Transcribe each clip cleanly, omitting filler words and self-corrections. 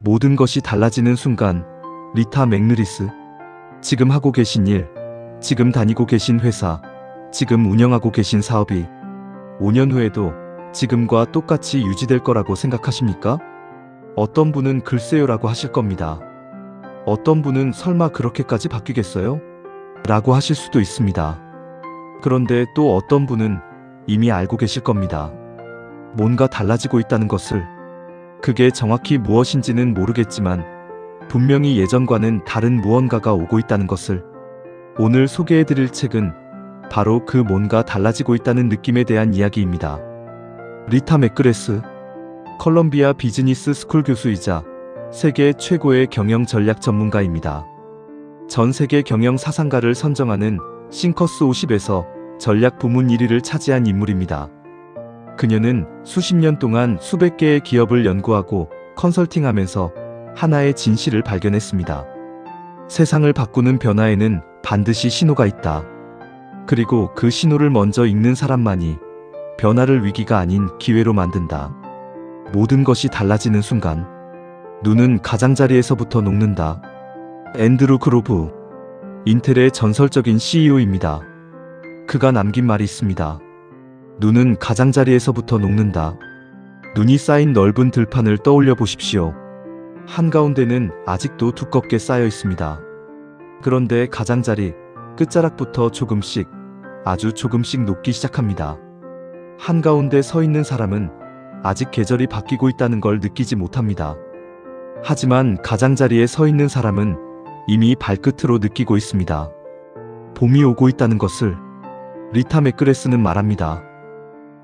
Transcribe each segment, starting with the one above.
모든 것이 달라지는 순간. 리타 맥느리스. 지금 하고 계신 일, 지금 다니고 계신 회사, 지금 운영하고 계신 사업이 5년 후에도 지금과 똑같이 유지될 거라고 생각하십니까? 어떤 분은 글쎄요라고 하실 겁니다. 어떤 분은 설마 그렇게까지 바뀌겠어요? 라고 하실 수도 있습니다. 그런데 또 어떤 분은 이미 알고 계실 겁니다. 뭔가 달라지고 있다는 것을. 그게 정확히 무엇인지는 모르겠지만 분명히 예전과는 다른 무언가가 오고 있다는 것을. 오늘 소개해드릴 책은 바로 그 뭔가 달라지고 있다는 느낌에 대한 이야기입니다. 리타 맥그레스, 컬럼비아 비즈니스 스쿨 교수이자 세계 최고의 경영 전략 전문가입니다. 전 세계 경영 사상가를 선정하는 싱커스 50에서 전략 부문 1위를 차지한 인물입니다. 그녀는 수십 년 동안 수백 개의 기업을 연구하고 컨설팅하면서 하나의 진실을 발견했습니다. 세상을 바꾸는 변화에는 반드시 신호가 있다. 그리고 그 신호를 먼저 읽는 사람만이 변화를 위기가 아닌 기회로 만든다. 모든 것이 달라지는 순간. 눈은 가장자리에서부터 녹는다. 앤드루 그로브, 인텔의 전설적인 CEO입니다. 그가 남긴 말이 있습니다. 눈은 가장자리에서부터 녹는다. 눈이 쌓인 넓은 들판을 떠올려 보십시오. 한가운데는 아직도 두껍게 쌓여 있습니다. 그런데 가장자리 끝자락부터 조금씩, 아주 조금씩 녹기 시작합니다. 한가운데 서 있는 사람은 아직 계절이 바뀌고 있다는 걸 느끼지 못합니다. 하지만 가장자리에 서 있는 사람은 이미 발끝으로 느끼고 있습니다. 봄이 오고 있다는 것을. 리타 맥그레스는 말합니다.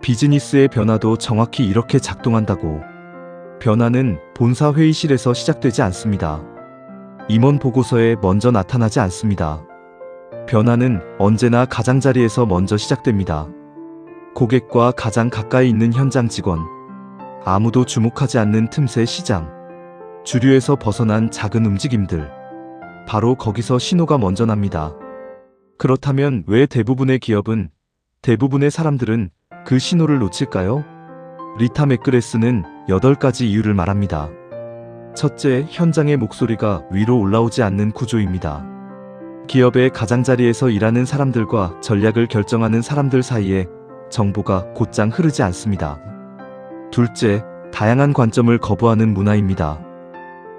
비즈니스의 변화도 정확히 이렇게 작동한다고. 변화는 본사 회의실에서 시작되지 않습니다. 임원 보고서에 먼저 나타나지 않습니다. 변화는 언제나 가장자리에서 먼저 시작됩니다. 고객과 가장 가까이 있는 현장 직원, 아무도 주목하지 않는 틈새 시장, 주류에서 벗어난 작은 움직임들, 바로 거기서 신호가 먼저 납니다. 그렇다면 왜 대부분의 기업은, 대부분의 사람들은 그 신호를 놓칠까요? 리타 맥그레스는 8가지 이유를 말합니다. 첫째, 현장의 목소리가 위로 올라오지 않는 구조입니다. 기업의 가장자리에서 일하는 사람들과 전략을 결정하는 사람들 사이에 정보가 곧장 흐르지 않습니다. 둘째, 다양한 관점을 거부하는 문화입니다.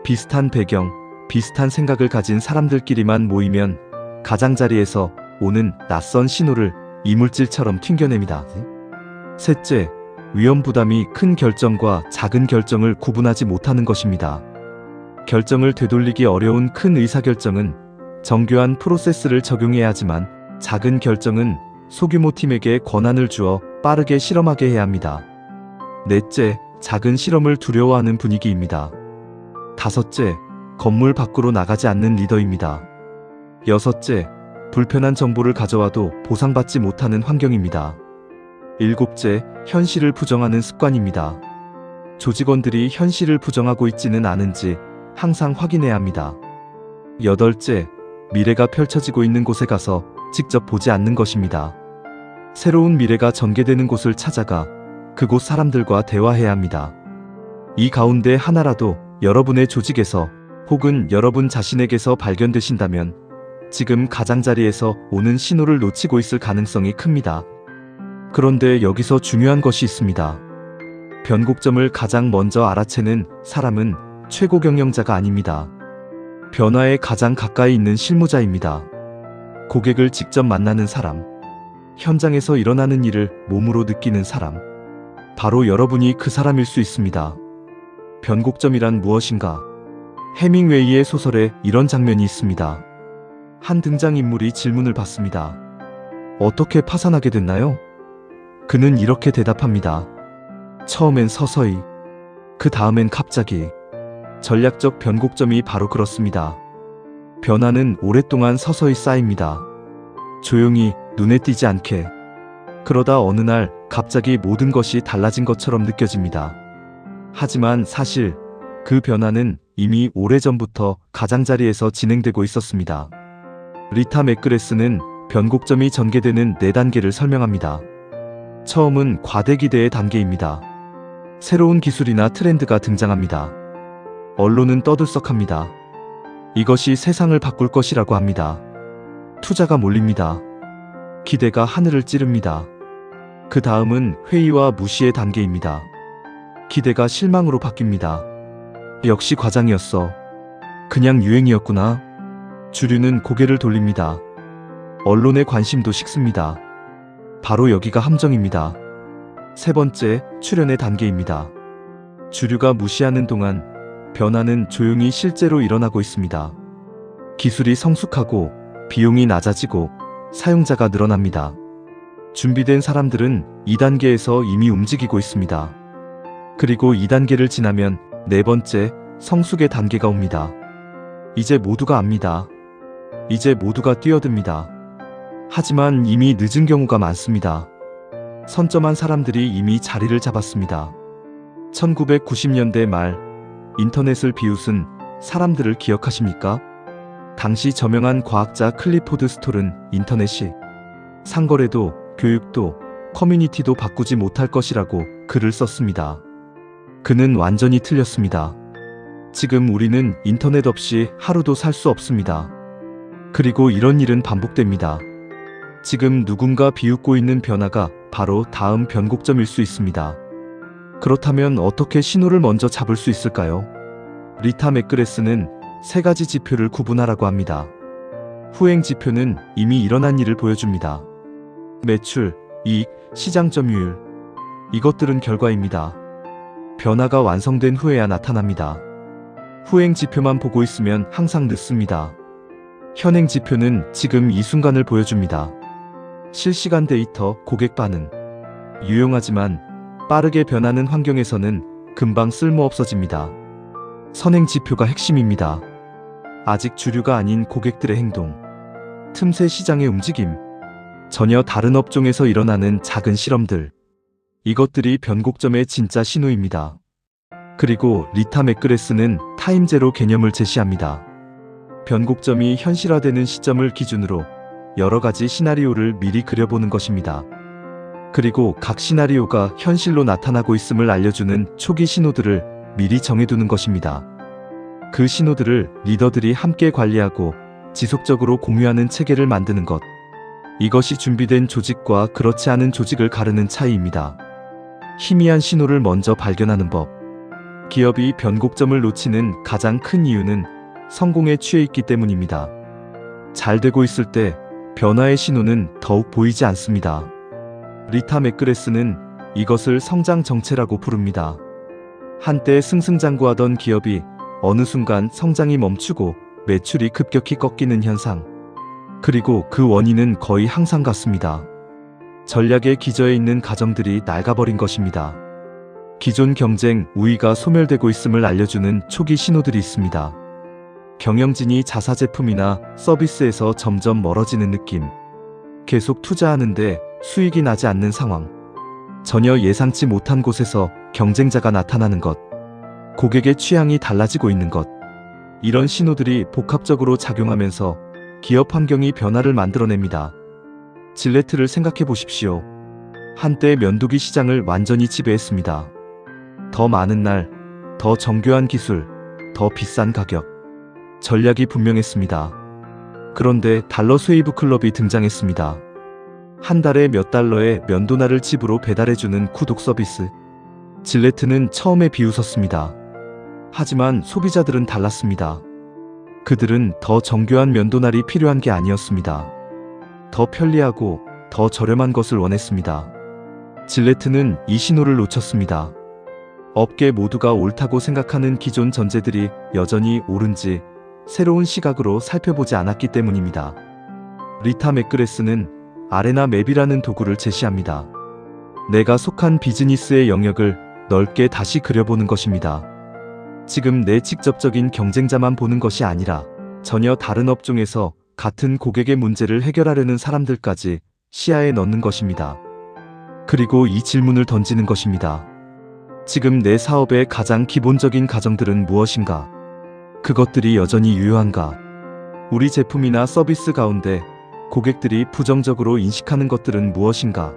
비슷한 배경, 비슷한 생각을 가진 사람들끼리만 모이면 가장자리에서 오는 낯선 신호를 이물질처럼 튕겨냅니다. 셋째, 위험 부담이 큰 결정과 작은 결정을 구분하지 못하는 것입니다. 결정을 되돌리기 어려운 큰 의사결정은 정교한 프로세스를 적용해야 하지만 작은 결정은 소규모 팀에게 권한을 주어 빠르게 실험하게 해야 합니다. 넷째, 작은 실험을 두려워하는 분위기입니다. 다섯째, 건물 밖으로 나가지 않는 리더입니다. 여섯째, 불편한 정보를 가져와도 보상받지 못하는 환경입니다. 일곱째, 현실을 부정하는 습관입니다. 조직원들이 현실을 부정하고 있지는 않은지 항상 확인해야 합니다. 여덟째, 미래가 펼쳐지고 있는 곳에 가서 직접 보지 않는 것입니다. 새로운 미래가 전개되는 곳을 찾아가 그곳 사람들과 대화해야 합니다. 이 가운데 하나라도 여러분의 조직에서 혹은 여러분 자신에게서 발견되신다면 지금 가장자리에서 오는 신호를 놓치고 있을 가능성이 큽니다. 그런데 여기서 중요한 것이 있습니다. 변곡점을 가장 먼저 알아채는 사람은 최고 경영자가 아닙니다. 변화에 가장 가까이 있는 실무자입니다. 고객을 직접 만나는 사람, 현장에서 일어나는 일을 몸으로 느끼는 사람, 바로 여러분이 그 사람일 수 있습니다. 변곡점이란 무엇인가? 해밍웨이의 소설에 이런 장면이 있습니다. 한 등장인물이 질문을 받습니다. 어떻게 파산하게 됐나요? 그는 이렇게 대답합니다. 처음엔 서서히, 그 다음엔 갑자기. 전략적 변곡점이 바로 그렇습니다. 변화는 오랫동안 서서히 쌓입니다. 조용히, 눈에 띄지 않게. 그러다 어느 날 갑자기 모든 것이 달라진 것처럼 느껴집니다. 하지만 사실 그 변화는 이미 오래전부터 가장자리에서 진행되고 있었습니다. 리타 맥그레스는 변곡점이 전개되는 4단계를 설명합니다. 처음은 과대기대의 단계입니다. 새로운 기술이나 트렌드가 등장합니다. 언론은 떠들썩합니다. 이것이 세상을 바꿀 것이라고 합니다. 투자가 몰립니다. 기대가 하늘을 찌릅니다. 그 다음은 회의와 무시의 단계입니다. 기대가 실망으로 바뀝니다. 역시 과장이었어. 그냥 유행이었구나. 주류는 고개를 돌립니다. 언론의 관심도 식습니다. 바로 여기가 함정입니다. 세 번째, 출현의 단계입니다. 주류가 무시하는 동안 변화는 조용히 실제로 일어나고 있습니다. 기술이 성숙하고 비용이 낮아지고 사용자가 늘어납니다. 준비된 사람들은 2단계에서 이미 움직이고 있습니다. 그리고 2단계를 지나면 네 번째, 성숙의 단계가 옵니다. 이제 모두가 압니다. 이제 모두가 뛰어듭니다. 하지만 이미 늦은 경우가 많습니다. 선점한 사람들이 이미 자리를 잡았습니다. 1990년대 말 인터넷을 비웃은 사람들을 기억하십니까? 당시 저명한 과학자 클리포드 스톨은 인터넷이 상거래도, 교육도, 커뮤니티도 바꾸지 못할 것이라고 글을 썼습니다. 그는 완전히 틀렸습니다. 지금 우리는 인터넷 없이 하루도 살 수 없습니다. 그리고 이런 일은 반복됩니다. 지금 누군가 비웃고 있는 변화가 바로 다음 변곡점일 수 있습니다. 그렇다면 어떻게 신호를 먼저 잡을 수 있을까요? 리타 맥그레스는 세 가지 지표를 구분하라고 합니다. 후행 지표는 이미 일어난 일을 보여줍니다. 매출, 이익, 시장 점유율. 이것들은 결과입니다. 변화가 완성된 후에야 나타납니다. 후행 지표만 보고 있으면 항상 늦습니다. 현행 지표는 지금 이 순간을 보여줍니다. 실시간 데이터, 고객 반응. 유용하지만 빠르게 변하는 환경에서는 금방 쓸모 없어집니다. 선행 지표가 핵심입니다. 아직 주류가 아닌 고객들의 행동, 틈새 시장의 움직임, 전혀 다른 업종에서 일어나는 작은 실험들. 이것들이 변곡점의 진짜 신호입니다. 그리고 리타 맥그레스는 타임제로 개념을 제시합니다. 변곡점이 현실화되는 시점을 기준으로 여러 가지 시나리오를 미리 그려보는 것입니다. 그리고 각 시나리오가 현실로 나타나고 있음을 알려주는 초기 신호들을 미리 정해두는 것입니다. 그 신호들을 리더들이 함께 관리하고 지속적으로 공유하는 체계를 만드는 것. 이것이 준비된 조직과 그렇지 않은 조직을 가르는 차이입니다. 희미한 신호를 먼저 발견하는 법. 기업이 변곡점을 놓치는 가장 큰 이유는 성공에 취해 있기 때문입니다. 잘 되고 있을 때 변화의 신호는 더욱 보이지 않습니다. 리타 맥그레스는 이것을 성장 정체라고 부릅니다. 한때 승승장구하던 기업이 어느 순간 성장이 멈추고 매출이 급격히 꺾이는 현상. 그리고 그 원인은 거의 항상 같습니다. 전략에 기저에 있는 가정들이 낡아버린 것입니다. 기존 경쟁 우위가 소멸되고 있음을 알려주는 초기 신호들이 있습니다. 경영진이 자사 제품이나 서비스에서 점점 멀어지는 느낌. 계속 투자하는데 수익이 나지 않는 상황. 전혀 예상치 못한 곳에서 경쟁자가 나타나는 것. 고객의 취향이 달라지고 있는 것. 이런 신호들이 복합적으로 작용하면서 기업 환경이 변화를 만들어냅니다. 질레트를 생각해 보십시오. 한때 면도기 시장을 완전히 지배했습니다. 더 많은 날, 더 정교한 기술, 더 비싼 가격. 전략이 분명했습니다. 그런데 달러 쉐이브 클럽이 등장했습니다. 한 달에 몇 달러의 면도날을 집으로 배달해주는 구독 서비스. 질레트는 처음에 비웃었습니다. 하지만 소비자들은 달랐습니다. 그들은 더 정교한 면도날이 필요한 게 아니었습니다. 더 편리하고 더 저렴한 것을 원했습니다. 질레트는 이 신호를 놓쳤습니다. 업계 모두가 옳다고 생각하는 기존 전제들이 여전히 옳은지 새로운 시각으로 살펴보지 않았기 때문입니다. 리타 맥그레스는 아레나 맵이라는 도구를 제시합니다. 내가 속한 비즈니스의 영역을 넓게 다시 그려보는 것입니다. 지금 내 직접적인 경쟁자만 보는 것이 아니라 전혀 다른 업종에서 같은 고객의 문제를 해결하려는 사람들까지 시야에 넣는 것입니다. 그리고 이 질문을 던지는 것입니다. 지금 내 사업의 가장 기본적인 가정들은 무엇인가? 그것들이 여전히 유효한가? 우리 제품이나 서비스 가운데 고객들이 부정적으로 인식하는 것들은 무엇인가?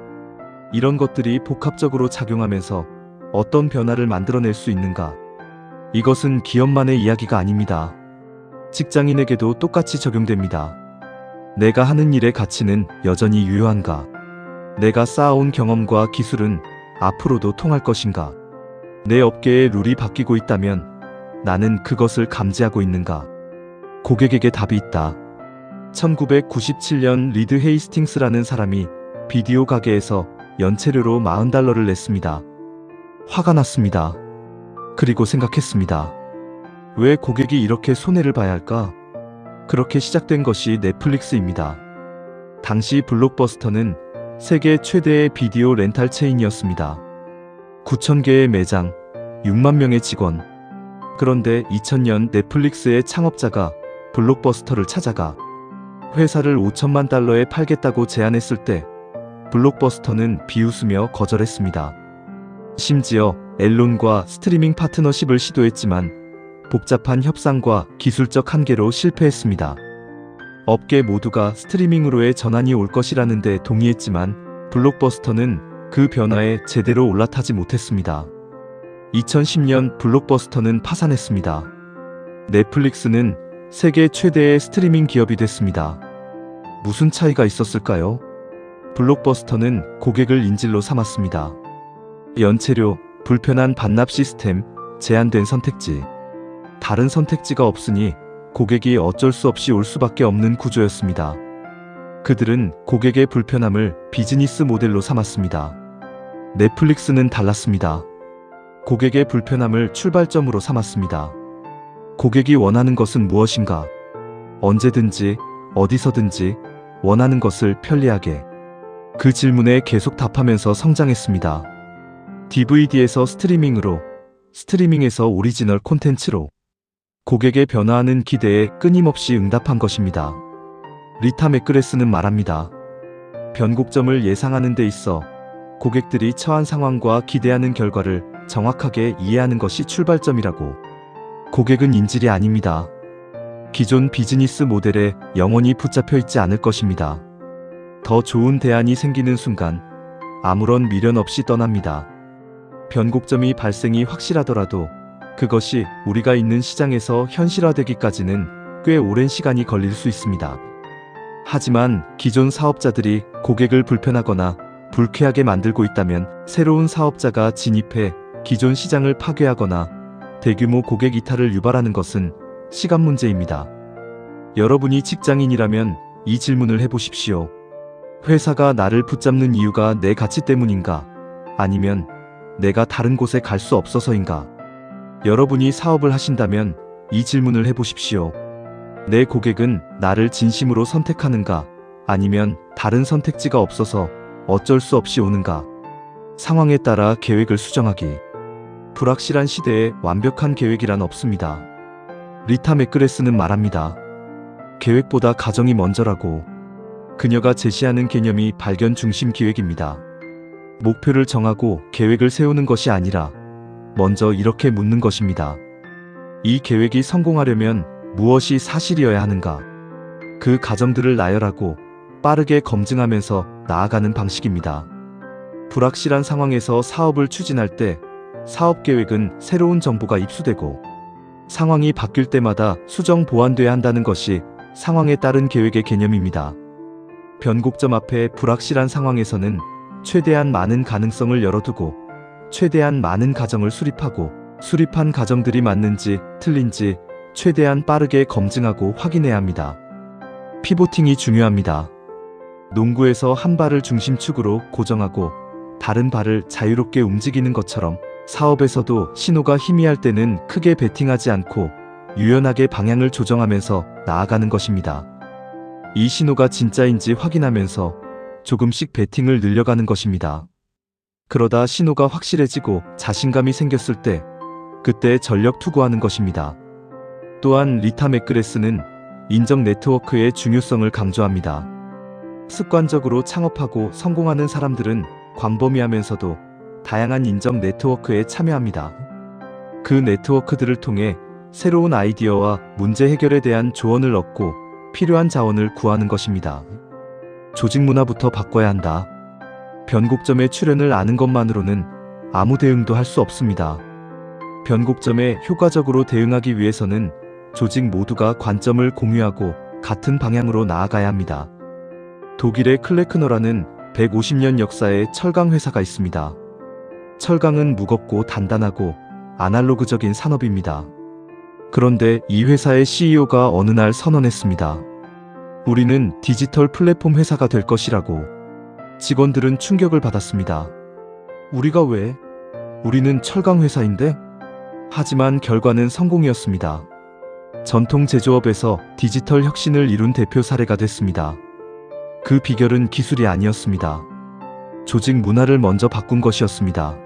이런 것들이 복합적으로 작용하면서 어떤 변화를 만들어낼 수 있는가? 이것은 기업만의 이야기가 아닙니다. 직장인에게도 똑같이 적용됩니다. 내가 하는 일의 가치는 여전히 유효한가? 내가 쌓아온 경험과 기술은 앞으로도 통할 것인가? 내 업계의 룰이 바뀌고 있다면 나는 그것을 감지하고 있는가? 고객에게 답이 있다. 1997년 리드 헤이스팅스라는 사람이 비디오 가게에서 연체료로 $40를 냈습니다. 화가 났습니다. 그리고 생각했습니다. 왜 고객이 이렇게 손해를 봐야 할까? 그렇게 시작된 것이 넷플릭스입니다. 당시 블록버스터는 세계 최대의 비디오 렌탈 체인이었습니다. 9,000개의 매장, 6만 명의 직원. 그런데 2000년 넷플릭스의 창업자가 블록버스터를 찾아가 회사를 $5천만 팔겠다고 제안했을 때 블록버스터는 비웃으며 거절했습니다. 심지어 앨론과 스트리밍 파트너십을 시도했지만 복잡한 협상과 기술적 한계로 실패했습니다. 업계 모두가 스트리밍으로의 전환이 올 것이라는 데 동의했지만 블록버스터는 그 변화에 제대로 올라타지 못했습니다. 2010년 블록버스터는 파산했습니다. 넷플릭스는 세계 최대의 스트리밍 기업이 됐습니다. 무슨 차이가 있었을까요? 블록버스터는 고객을 인질로 삼았습니다. 연체료, 불편한 반납 시스템, 제한된 선택지. 다른 선택지가 없으니 고객이 어쩔 수 없이 올 수밖에 없는 구조였습니다. 그들은 고객의 불편함을 비즈니스 모델로 삼았습니다. 넷플릭스는 달랐습니다. 고객의 불편함을 출발점으로 삼았습니다. 고객이 원하는 것은 무엇인가? 언제든지, 어디서든지 원하는 것을 편리하게. 그 질문에 계속 답하면서 성장했습니다. DVD에서 스트리밍으로, 스트리밍에서 오리지널 콘텐츠로. 고객의 변화하는 기대에 끊임없이 응답한 것입니다. 리타 맥그레스는 말합니다. 변곡점을 예상하는 데 있어 고객들이 처한 상황과 기대하는 결과를 정확하게 이해하는 것이 출발점이라고. 고객은 인질이 아닙니다. 기존 비즈니스 모델에 영원히 붙잡혀 있지 않을 것입니다. 더 좋은 대안이 생기는 순간 아무런 미련 없이 떠납니다. 변곡점이 발생이 확실하더라도 그것이 우리가 있는 시장에서 현실화되기까지는 꽤 오랜 시간이 걸릴 수 있습니다. 하지만 기존 사업자들이 고객을 불편하거나 불쾌하게 만들고 있다면 새로운 사업자가 진입해 기존 시장을 파괴하거나 대규모 고객 이탈을 유발하는 것은 시간 문제입니다. 여러분이 직장인이라면 이 질문을 해보십시오. 회사가 나를 붙잡는 이유가 내 가치 때문인가? 아니면 내가 다른 곳에 갈 수 없어서인가? 여러분이 사업을 하신다면 이 질문을 해보십시오. 내 고객은 나를 진심으로 선택하는가? 아니면 다른 선택지가 없어서 어쩔 수 없이 오는가? 상황에 따라 계획을 수정하기. 불확실한 시대에 완벽한 계획이란 없습니다. 리타 맥그레스는 말합니다. 계획보다 가정이 먼저라고. 그녀가 제시하는 개념이 발견 중심 기획입니다. 목표를 정하고 계획을 세우는 것이 아니라 먼저 이렇게 묻는 것입니다. 이 계획이 성공하려면 무엇이 사실이어야 하는가? 그 가정들을 나열하고 빠르게 검증하면서 나아가는 방식입니다. 불확실한 상황에서 사업을 추진할 때 사업 계획은 새로운 정보가 입수되고 상황이 바뀔 때마다 수정 보완돼야 한다는 것이 상황에 따른 계획의 개념입니다. 변곡점 앞에 불확실한 상황에서는 최대한 많은 가능성을 열어두고 최대한 많은 가정을 수립하고 수립한 가정들이 맞는지 틀린지 최대한 빠르게 검증하고 확인해야 합니다. 피보팅이 중요합니다. 농구에서 한 발을 중심축으로 고정하고 다른 발을 자유롭게 움직이는 것처럼 사업에서도 신호가 희미할 때는 크게 베팅하지 않고 유연하게 방향을 조정하면서 나아가는 것입니다. 이 신호가 진짜인지 확인하면서 조금씩 베팅을 늘려가는 것입니다. 그러다 신호가 확실해지고 자신감이 생겼을 때 그때 전력 투구하는 것입니다. 또한 리타 맥그레스는 인정 네트워크의 중요성을 강조합니다. 습관적으로 창업하고 성공하는 사람들은 광범위하면서도 다양한 인정 네트워크에 참여합니다. 그 네트워크들을 통해 새로운 아이디어와 문제 해결에 대한 조언을 얻고 필요한 자원을 구하는 것입니다. 조직 문화부터 바꿔야 한다. 변곡점의 출현을 아는 것만으로는 아무 대응도 할 수 없습니다. 변곡점에 효과적으로 대응하기 위해서는 조직 모두가 관점을 공유하고 같은 방향으로 나아가야 합니다. 독일의 클레크너라는 150년 역사의 철강 회사가 있습니다. 철강은 무겁고 단단하고 아날로그적인 산업입니다. 그런데 이 회사의 CEO가 어느 날 선언했습니다. 우리는 디지털 플랫폼 회사가 될 것이라고. 직원들은 충격을 받았습니다. 우리가 왜? 우리는 철강 회사인데? 하지만 결과는 성공이었습니다. 전통 제조업에서 디지털 혁신을 이룬 대표 사례가 됐습니다. 그 비결은 기술이 아니었습니다. 조직 문화를 먼저 바꾼 것이었습니다.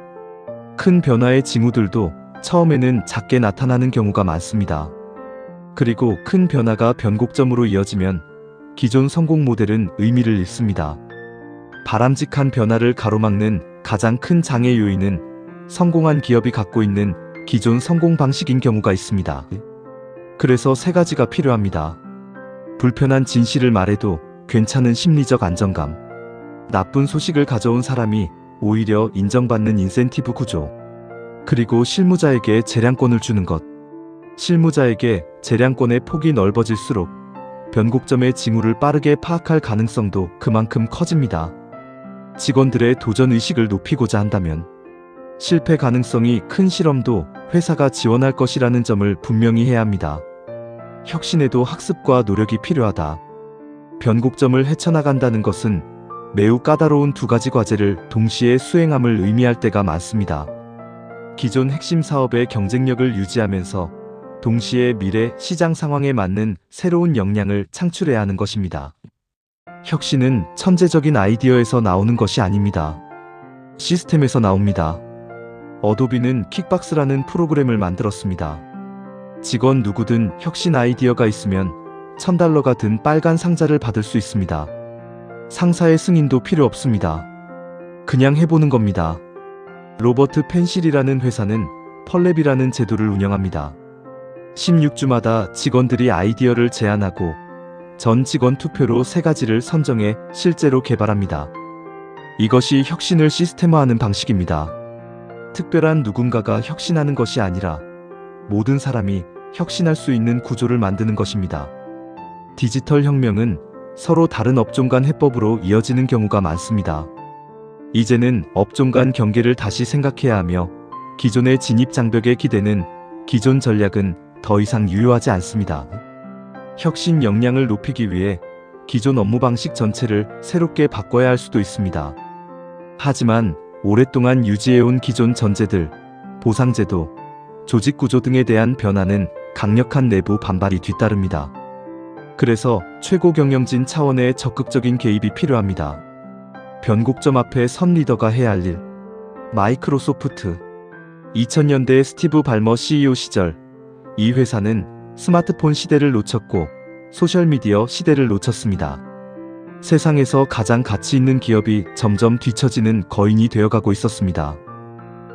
큰 변화의 징후들도 처음에는 작게 나타나는 경우가 많습니다. 그리고 큰 변화가 변곡점으로 이어지면 기존 성공 모델은 의미를 잃습니다. 바람직한 변화를 가로막는 가장 큰 장애 요인은 성공한 기업이 갖고 있는 기존 성공 방식인 경우가 있습니다. 그래서 세 가지가 필요합니다. 불편한 진실을 말해도 괜찮은 심리적 안정감. 나쁜 소식을 가져온 사람이 오히려 인정받는 인센티브 구조. 그리고 실무자에게 재량권을 주는 것. 실무자에게 재량권의 폭이 넓어질수록 변곡점의 징후를 빠르게 파악할 가능성도 그만큼 커집니다. 직원들의 도전 의식을 높이고자 한다면 실패 가능성이 큰 실험도 회사가 지원할 것이라는 점을 분명히 해야 합니다. 혁신에도 학습과 노력이 필요하다. 변곡점을 헤쳐나간다는 것은 매우 까다로운 두 가지 과제를 동시에 수행함을 의미할 때가 많습니다. 기존 핵심 사업의 경쟁력을 유지하면서 동시에 미래 시장 상황에 맞는 새로운 역량을 창출해야 하는 것입니다. 혁신은 천재적인 아이디어에서 나오는 것이 아닙니다. 시스템에서 나옵니다. 어도비는 킥박스라는 프로그램을 만들었습니다. 직원 누구든 혁신 아이디어가 있으면 $1000가 든 빨간 상자를 받을 수 있습니다. 상사의 승인도 필요 없습니다. 그냥 해보는 겁니다. 로버트 펜실이라는 회사는 펄랩이라는 제도를 운영합니다. 16주마다 직원들이 아이디어를 제안하고 전 직원 투표로 3가지를 선정해 실제로 개발합니다. 이것이 혁신을 시스템화하는 방식입니다. 특별한 누군가가 혁신하는 것이 아니라 모든 사람이 혁신할 수 있는 구조를 만드는 것입니다. 디지털 혁명은 서로 다른 업종 간 해법으로 이어지는 경우가 많습니다. 이제는 업종 간 경계를 다시 생각해야 하며 기존의 진입 장벽에 기대는 기존 전략은 더 이상 유효하지 않습니다. 혁신 역량을 높이기 위해 기존 업무 방식 전체를 새롭게 바꿔야 할 수도 있습니다. 하지만 오랫동안 유지해온 기존 전제들, 보상제도, 조직 구조 등에 대한 변화는 강력한 내부 반발이 뒤따릅니다. 그래서 최고 경영진 차원의 적극적인 개입이 필요합니다. 변곡점 앞에 선 리더가 해야 할 일. 마이크로소프트 2000년대 스티브 발머 CEO 시절 이 회사는 스마트폰 시대를 놓쳤고 소셜미디어 시대를 놓쳤습니다. 세상에서 가장 가치 있는 기업이 점점 뒤처지는 거인이 되어가고 있었습니다.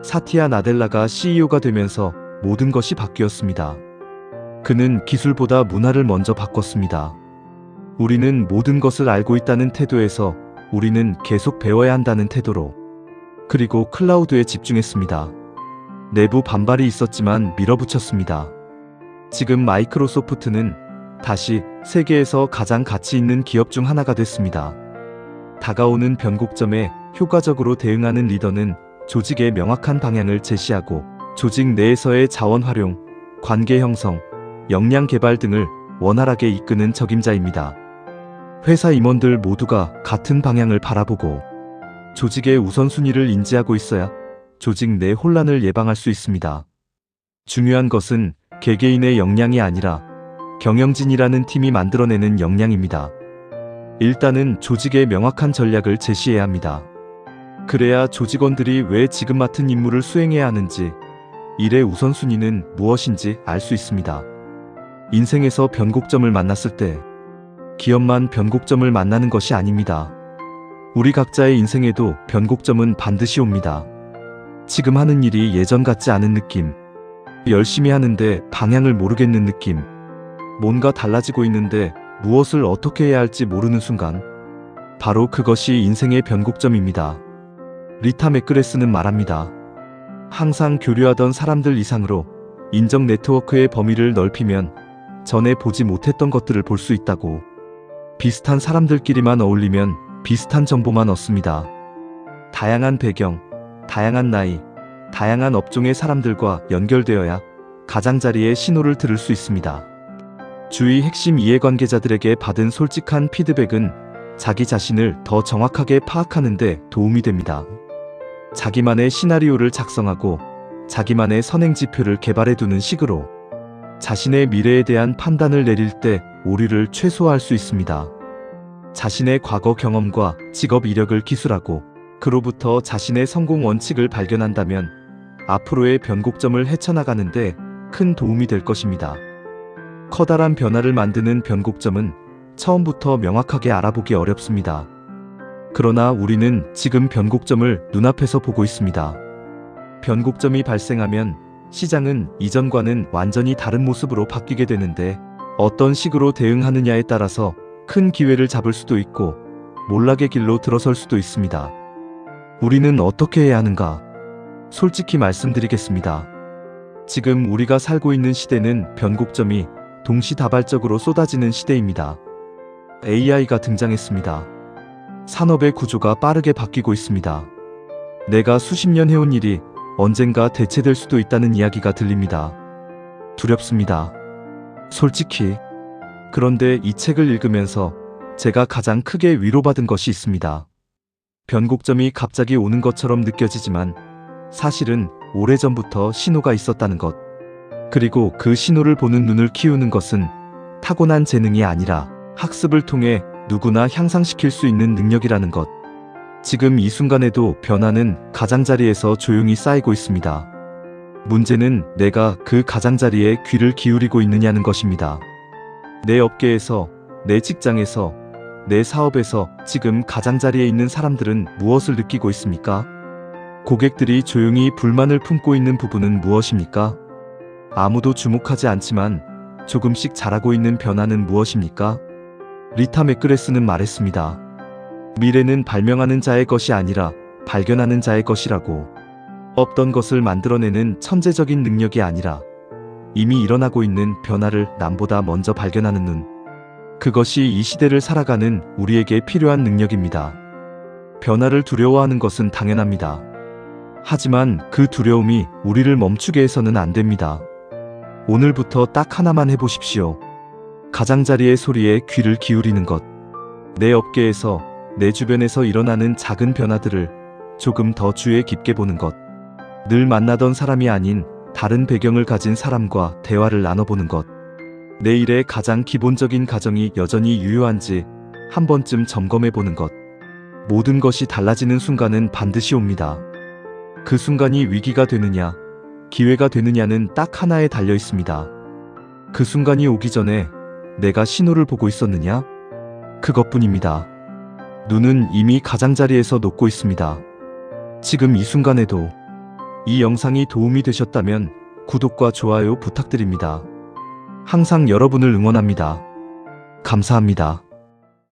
사티아 나델라가 CEO가 되면서 모든 것이 바뀌었습니다. 그는 기술보다 문화를 먼저 바꿨습니다. 우리는 모든 것을 알고 있다는 태도에서 우리는 계속 배워야 한다는 태도로, 그리고 클라우드에 집중했습니다. 내부 반발이 있었지만 밀어붙였습니다. 지금 마이크로소프트는 다시 세계에서 가장 가치 있는 기업 중 하나가 됐습니다. 다가오는 변곡점에 효과적으로 대응하는 리더는 조직의 명확한 방향을 제시하고 조직 내에서의 자원 활용, 관계 형성, 역량 개발 등을 원활하게 이끄는 적임자입니다. 회사 임원들 모두가 같은 방향을 바라보고 조직의 우선순위를 인지하고 있어야 조직 내 혼란을 예방할 수 있습니다. 중요한 것은 개개인의 역량이 아니라 경영진이라는 팀이 만들어내는 역량입니다. 일단은 조직의 명확한 전략을 제시해야 합니다. 그래야 조직원들이 왜 지금 맡은 임무를 수행해야 하는지, 일의 우선순위는 무엇인지 알 수 있습니다. 인생에서 변곡점을 만났을 때 기업만 변곡점을 만나는 것이 아닙니다. 우리 각자의 인생에도 변곡점은 반드시 옵니다. 지금 하는 일이 예전 같지 않은 느낌, 열심히 하는데 방향을 모르겠는 느낌, 뭔가 달라지고 있는데 무엇을 어떻게 해야 할지 모르는 순간, 바로 그것이 인생의 변곡점입니다. 리타 맥그레스는 말합니다. 항상 교류하던 사람들 이상으로 인적 네트워크의 범위를 넓히면 전에 보지 못했던 것들을 볼 수 있다고. 비슷한 사람들끼리만 어울리면 비슷한 정보만 얻습니다. 다양한 배경, 다양한 나이, 다양한 업종의 사람들과 연결되어야 가장자리의 신호를 들을 수 있습니다. 주위 핵심 이해관계자들에게 받은 솔직한 피드백은 자기 자신을 더 정확하게 파악하는 데 도움이 됩니다. 자기만의 시나리오를 작성하고 자기만의 선행지표를 개발해두는 식으로 자신의 미래에 대한 판단을 내릴 때 오류를 최소화할 수 있습니다. 자신의 과거 경험과 직업 이력을 기술하고 그로부터 자신의 성공 원칙을 발견한다면 앞으로의 변곡점을 헤쳐나가는데 큰 도움이 될 것입니다. 커다란 변화를 만드는 변곡점은 처음부터 명확하게 알아보기 어렵습니다. 그러나 우리는 지금 변곡점을 눈앞에서 보고 있습니다. 변곡점이 발생하면 시장은 이전과는 완전히 다른 모습으로 바뀌게 되는데 어떤 식으로 대응하느냐에 따라서 큰 기회를 잡을 수도 있고 몰락의 길로 들어설 수도 있습니다. 우리는 어떻게 해야 하는가? 솔직히 말씀드리겠습니다. 지금 우리가 살고 있는 시대는 변곡점이 동시다발적으로 쏟아지는 시대입니다. AI가 등장했습니다. 산업의 구조가 빠르게 바뀌고 있습니다. 내가 수십 년 해온 일이 언젠가 대체될 수도 있다는 이야기가 들립니다. 두렵습니다. 솔직히. 그런데 이 책을 읽으면서 제가 가장 크게 위로받은 것이 있습니다. 변곡점이 갑자기 오는 것처럼 느껴지지만 사실은 오래전부터 신호가 있었다는 것. 그리고 그 신호를 보는 눈을 키우는 것은 타고난 재능이 아니라 학습을 통해 누구나 향상시킬 수 있는 능력이라는 것. 지금 이 순간에도 변화는 가장자리에서 조용히 쌓이고 있습니다. 문제는 내가 그 가장자리에 귀를 기울이고 있느냐는 것입니다. 내 업계에서, 내 직장에서, 내 사업에서 지금 가장자리에 있는 사람들은 무엇을 느끼고 있습니까? 고객들이 조용히 불만을 품고 있는 부분은 무엇입니까? 아무도 주목하지 않지만 조금씩 자라고 있는 변화는 무엇입니까? 리타 맥그레스는 말했습니다. 미래는 발명하는 자의 것이 아니라 발견하는 자의 것이라고. 없던 것을 만들어내는 천재적인 능력이 아니라 이미 일어나고 있는 변화를 남보다 먼저 발견하는 눈. 그것이 이 시대를 살아가는 우리에게 필요한 능력입니다. 변화를 두려워하는 것은 당연합니다. 하지만 그 두려움이 우리를 멈추게 해서는 안 됩니다. 오늘부터 딱 하나만 해보십시오. 가장자리의 소리에 귀를 기울이는 것. 내 업계에서, 내 주변에서 일어나는 작은 변화들을 조금 더 주의 깊게 보는 것. 늘 만나던 사람이 아닌 다른 배경을 가진 사람과 대화를 나눠보는 것. 내 일의 가장 기본적인 가정이 여전히 유효한지 한 번쯤 점검해보는 것. 모든 것이 달라지는 순간은 반드시 옵니다. 그 순간이 위기가 되느냐, 기회가 되느냐는 딱 하나에 달려 있습니다. 그 순간이 오기 전에 내가 신호를 보고 있었느냐? 그것뿐입니다. 눈은 이미 가장자리에서 녹고 있습니다. 지금 이 순간에도. 이 영상이 도움이 되셨다면 구독과 좋아요 부탁드립니다. 항상 여러분을 응원합니다. 감사합니다.